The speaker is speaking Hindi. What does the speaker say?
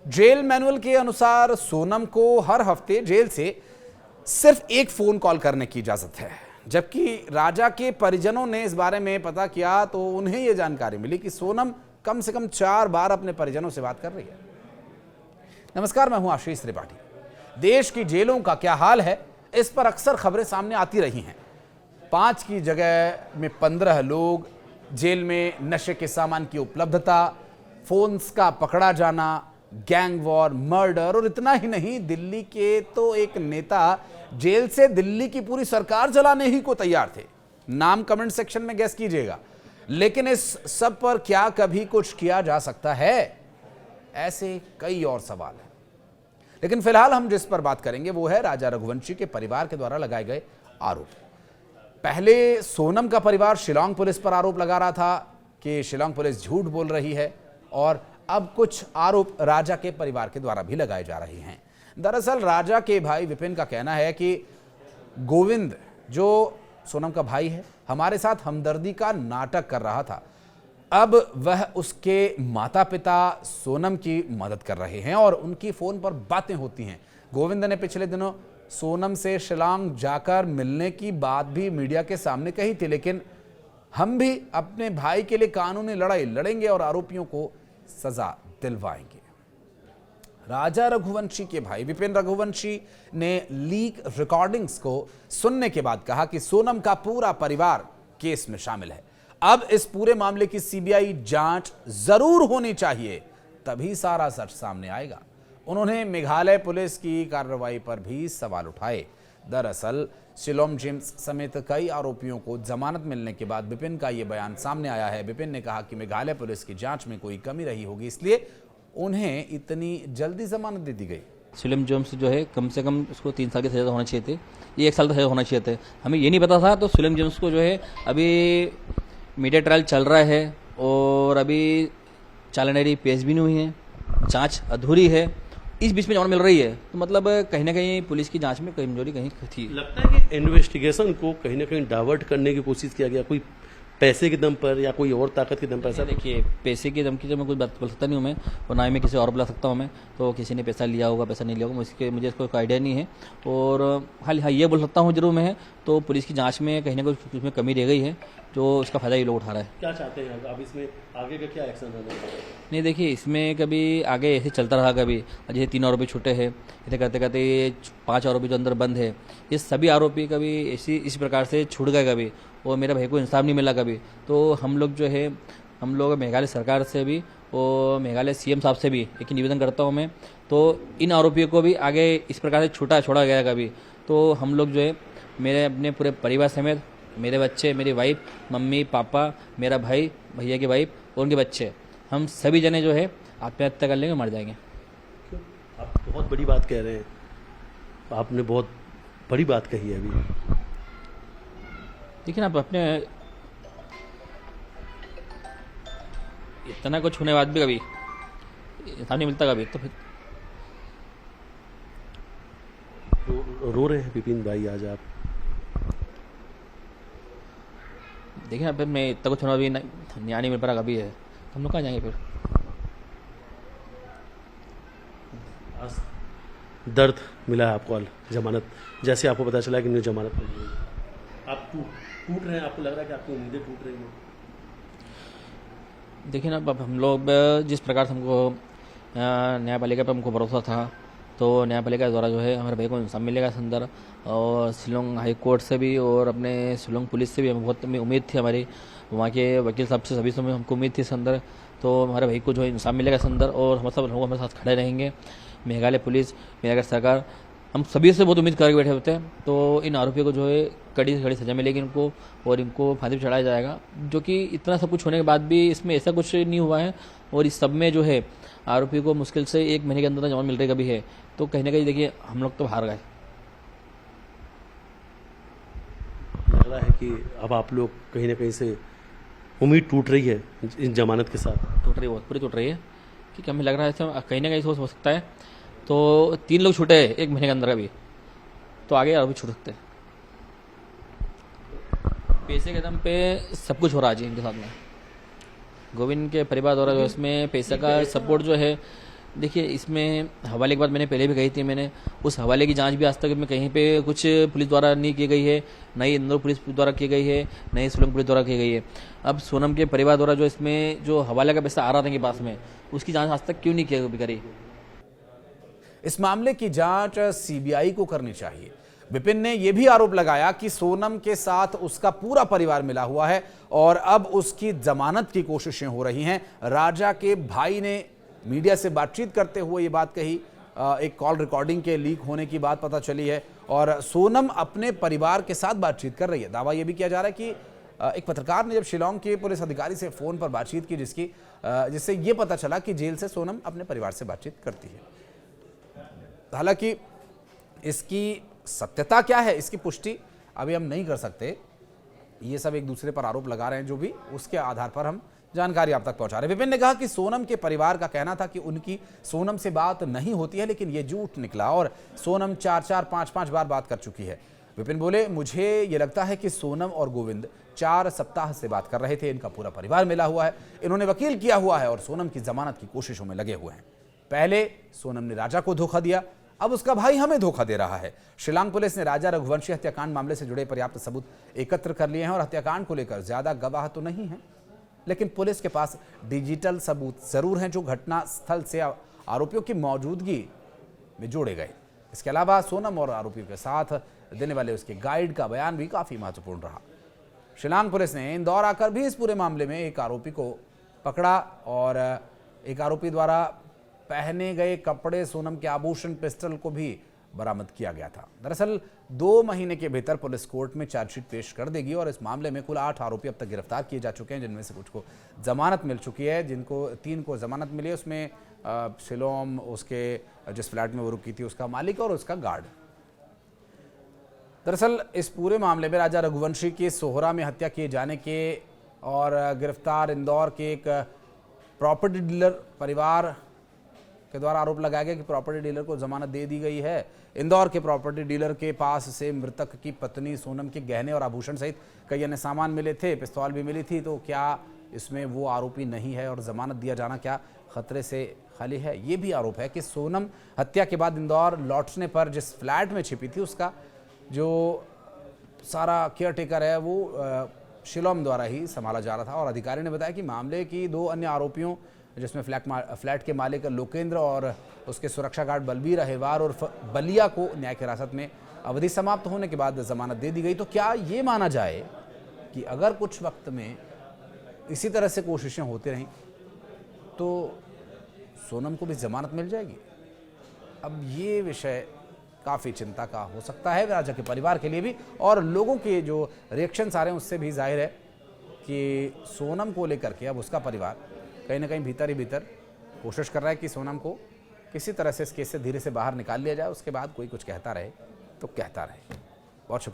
जेल मैनुअल के अनुसार सोनम को हर हफ्ते जेल से सिर्फ एक फोन कॉल करने की इजाजत है, जबकि राजा के परिजनों ने इस बारे में पता किया तो उन्हें यह जानकारी मिली कि सोनम कम से कम 4 बार अपने परिजनों से बात कर रही है। नमस्कार, मैं हूं आशीष त्रिपाठी। देश की जेलों का क्या हाल है, इस पर अक्सर खबरें सामने आती रही हैं। 5 की जगह में 15 लोग, जेल में नशे के सामान की उपलब्धता, फोन्स का पकड़ा जाना, गैंग वॉर, मर्डर, और इतना ही नहीं, दिल्ली के तो एक नेता जेल से दिल्ली की पूरी सरकार जलाने ही को तैयार थे। नाम कमेंट सेक्शन में गेस कीजिएगा। लेकिन इस सब पर क्या कभी कुछ किया जा सकता है? ऐसे कई और सवाल हैं। लेकिन फिलहाल हम जिस पर बात करेंगे वो है राजा रघुवंशी के परिवार के द्वारा लगाए गए आरोप। पहले सोनम का परिवार शिलांग पुलिस पर आरोप लगा रहा था कि शिलांग पुलिस झूठ बोल रही है, और अब कुछ आरोप राजा के परिवार के द्वारा भी लगाए जा रहे हैं। दरअसल राजा के भाई विपिन का कहना है कि गोविंद, जो सोनम का भाई है, हमारे साथ हमदर्दी का नाटक कर रहा था। अब वह उसके माता पिता सोनम की मदद कर रहे हैं और उनकी फोन पर बातें होती हैं। गोविंद ने पिछले दिनों सोनम से शिलांग जाकर मिलने की बात भी मीडिया के सामने कही थी, लेकिन हम भी अपने भाई के लिए कानूनी लड़ाई लड़ेंगे और आरोपियों को सजा दिलवाएंगे। राजा रघुवंशी के भाई विपिन रघुवंशी ने लीक रिकॉर्डिंग्स को सुनने के बाद कहा कि सोनम का पूरा परिवार केस में शामिल है। अब इस पूरे मामले की सीबीआई जांच जरूर होनी चाहिए, तभी सारा सच सामने आएगा। उन्होंने मेघालय पुलिस की कार्रवाई पर भी सवाल उठाए। दरअसल शिलोम जेम्स समेत कई आरोपियों को जमानत मिलने के बाद विपिन का यह बयान सामने आया है। विपिन ने कहा कि मेघालय पुलिस की जांच में कोई कमी रही होगी, इसलिए उन्हें इतनी जल्दी जमानत दे दी गई। शिलोम जेम्स जो है कम से कम उसको 3 साल की सजा होना चाहिए थे, ये 1 साल का सजा होना चाहिए थे। हमें ये नहीं पता था। तो शिलोम जेम्स को जो है अभी मीडिया ट्रायल चल रहा है और अभी चालानरी पेश भी नहीं हुई है, जाँच अधूरी है, इस बीच में जमानत मिल रही है। तो मतलब कहीं ना कहीं पुलिस की जांच में कमजोरी कहीं थी। लगता है कि इन्वेस्टिगेशन को कहीं ना कहीं डाइवर्ट करने की कोशिश किया गया, कोई पैसे के दम पर या कोई और ताकत के दम पर। ऐसा देखिए, पैसे की दम की तो मैं कुछ बात बोल सकता नहीं हूँ मैं, और ना ही मैं किसी और बुला सकता हूँ मैं। तो किसी ने पैसा लिया होगा, पैसा नहीं लिया होगा, मुझे इसको कोई आइडिया नहीं है। और हाँ, ये बोल सकता हूँ जरूर मैं, तो पुलिस की जाँच में कहीं ना कहीं उसमें कमी रह गई है, जो उसका फायदा ये लोग उठा रहा है। क्या चाहते हैं अब इसमें आगे का क्या एक्शन रहने वाला है? नहीं, देखिए, इसमें कभी आगे ऐसे चलता रहा, कभी जैसे 3 आरोपी छूटे हैं, ऐसे करते करते ये 5 आरोपी जो अंदर बंद है, ये सभी आरोपी कभी इसी प्रकार से छूट गए कभी, और मेरे भाई को इंसाफ नहीं मिला कभी। तो हम लोग मेघालय सरकार से भी और मेघालय सीएम साहब से भी एक निवेदन करता हूँ मैं, तो इन आरोपियों को भी आगे इस प्रकार से छोड़ा गया कभी, तो हम लोग जो है, मेरे अपने पूरे परिवार समेत, मेरे बच्चे, मेरी वाइफ, मम्मी पापा, मेरा भाई, भैया की वाइफ और उनके बच्चे, हम सभी जने जो है आत्महत्या कर लेंगे, मर जाएंगे। आप बहुत बड़ी बात कह रहे हैं, आपने बहुत बड़ी बात कही है अभी। देखिए ना, आप अपने इतना कुछ होने के बाद भी कभी इंसान नहीं मिलता कभी, तो फिर रो रहे हैं विपिन भाई आज आप? देखिए ना, मैं इतना कुछ होना, अभी न्याय नहीं मिल पा रहा कभी है, तो हम लोग कहाँ जाएंगे फिर? दर्द मिला है आपको जमानत, जैसे आपको पता चला कि न्यू जमानत मिल गई, आप टूट रहे हैं, आपको लग रहा है कि आपकी उम्मीदें टूट रही हैं? देखिए ना, अब हम लोग जिस प्रकार से हमको न्यायपालिका पर हमको भरोसा था, तो न्यायपालिका द्वारा जो है हमारे भाई को इंसाफ मिलेगा इस अंदर, और शिलोंग हाई कोर्ट से भी और अपने शिलोंग पुलिस से भी हमें बहुत उम्मीद थी, हमारी वहाँ के वकील साहब से, सभी से हमको उम्मीद थी इस अंदर, तो हमारे भाई को जो है इंसाफ मिलेगा इस अंदर, और हम सब लोग हमारे साथ खड़े रहेंगे। मेघालय पुलिस, मेघालय सरकार, हम सभी से बहुत उम्मीद करके बैठे होते हैं। तो इन आरोपियों को जो है कड़ी से कड़ी सजा मिलेगी इनको, और इनको फांसी पर चढ़ाया जाएगा, जो कि इतना सब कुछ होने के बाद भी इसमें ऐसा कुछ नहीं हुआ है। और इस सब में जो है आरोपी को मुश्किल से 1 महीने के अंदर जमानत मिल रही कभी है, तो कहीं ना कहीं देखिए हम लोग तो हार गए। लग रहा है कि अब आप लोग कहीं ना कहीं से उम्मीद टूट रही है इन जमानत के साथ? टूट रही है, बहुत पूरी टूट रही है, क्योंकि हमें लग रहा है कहीं ना कहीं हो सकता है। तो 3 लोग छूटे हैं 1 महीने के अंदर अभी, तो आगे और भी छूट सकते हैं। पैसे के दम पे सब कुछ हो रहा है जी इनके साथ में। गोविंद के परिवार द्वारा जो इसमें पैसे का सपोर्ट जो है देखिए, इसमें हवाले की बात मैंने पहले भी कही थी। मैंने उस हवाले की जांच भी आज तक में कहीं पे कुछ पुलिस द्वारा नहीं की गई है, न ही इंदौर पुलिस द्वारा की गई है, न ही शिलोंग पुलिस द्वारा की गई है। अब सोनम के परिवार द्वारा जो इसमें जो हवाले का पैसा आ रहा था इनके पास में, उसकी जांच आज तक क्यों नहीं करी? इस मामले की जांच सीबीआई को करनी चाहिए। विपिन ने यह भी आरोप लगाया कि सोनम के साथ उसका पूरा परिवार मिला हुआ है और अब उसकी जमानत की कोशिशें हो रही हैं। राजा के भाई ने मीडिया से बातचीत करते हुए ये बात कही, एक कॉल रिकॉर्डिंग के लीक होने की बात पता चली है और सोनम अपने परिवार के साथ बातचीत कर रही है। दावा यह भी किया जा रहा है कि एक पत्रकार ने जब शिलोंग के पुलिस अधिकारी से फोन पर बातचीत की जिससे यह पता चला कि जेल से सोनम अपने परिवार से बातचीत करती है। हालांकि इसकी सत्यता क्या है, इसकी पुष्टि अभी हम नहीं कर सकते। ये सब एक दूसरे पर आरोप लगा रहे हैं, जो भी उसके आधार पर हम जानकारी आप तक पहुंचा रहे हैं। विपिन ने कहा कि सोनम के परिवार का कहना था कि उनकी सोनम से बात नहीं होती है, लेकिन यह झूठ निकला और सोनम 4-4, 5-5 बार बात कर चुकी है। विपिन बोले, मुझे ये लगता है कि सोनम और गोविंद 4 सप्ताह से बात कर रहे थे। इनका पूरा परिवार मिला हुआ है, इन्होंने वकील किया हुआ है और सोनम की जमानत की कोशिशों में लगे हुए हैं। पहले सोनम ने राजा को धोखा दिया, अब उसका भाई हमें धोखा दे रहा है। शिलांग पुलिस ने राजा रघुवंशी हत्याकांड मामले से जुड़े पर्याप्त सबूत एकत्र कर लिए हैं और हत्याकांड को लेकर ज्यादा गवाह तो नहीं है, लेकिन पुलिस के पास डिजिटल सबूत जरूर हैं जो घटना स्थल से आरोपियों की मौजूदगी में जोड़े गए। इसके अलावा सोनम और आरोपियों के साथ देने वाले उसके गाइड का बयान भी काफी महत्वपूर्ण रहा। शिलांग पुलिस ने इंदौर आकर भी इस पूरे मामले में एक आरोपी को पकड़ा और एक आरोपी द्वारा पहने गए कपड़े, सोनम के आभूषण, पिस्टल को भी बरामद किया गया था। दरअसल 2 महीने के भीतर पुलिस कोर्ट में चार्जशीट पेश कर देगी और इस मामले में कुल 8 आरोपी अब तक गिरफ्तार किए जा चुके हैं, जिनमें से कुछ को जमानत मिल चुकी है, जिनको 3 को जमानत मिली है। उसमें शिलोंग, उसके जिस फ्लैट में वो रुकी थी उसका मालिक और उसका गार्ड। दरअसल इस पूरे मामले में राजा रघुवंशी की सोहरा में हत्या किए जाने के और गिरफ्तार इंदौर के एक प्रॉपर्टी डीलर परिवार के द्वारा आरोप लगाया गया कि प्रॉपर्टी डीलर को जमानत दे दी गई है। इंदौर के प्रॉपर्टी डीलर के पास से मृतक की पत्नी सोनम के गहने और आभूषण सहित कई अन्य सामान मिले थे, पिस्तौल भी मिली थी। तो क्या इसमें वो आरोपी नहीं है और जमानत दिया जाना क्या खतरे से खाली है? ये भी आरोप है कि सोनम हत्या के बाद इंदौर लौटने पर जिस फ्लैट में छिपी थी उसका जो सारा केयर टेकर है वो शिलोंग द्वारा ही संभाला जा रहा था और अधिकारी ने बताया कि मामले की 2 अन्य आरोपियों, जिसमें फ्लैट के मालिक लोकेंद्र और उसके सुरक्षा गार्ड बलबीर अहिवार और बलिया को न्यायिक हिरासत में अवधि समाप्त होने के बाद जमानत दे दी गई। तो क्या ये माना जाए कि अगर कुछ वक्त में इसी तरह से कोशिशें होती रहीं तो सोनम को भी जमानत मिल जाएगी? अब ये विषय काफ़ी चिंता का हो सकता है राजा के परिवार के लिए भी, और लोगों के जो रिएक्शंस आ रहे हैं उससे भी जाहिर है कि सोनम को लेकर के अब उसका परिवार कहीं ना कहीं भीतर ही भीतर कोशिश कर रहा है कि सोनम को किसी तरह से इस केस से धीरे से बाहर निकाल लिया जाए। उसके बाद कोई कुछ कहता रहे तो कहता रहे। बहुत शुक्रिया।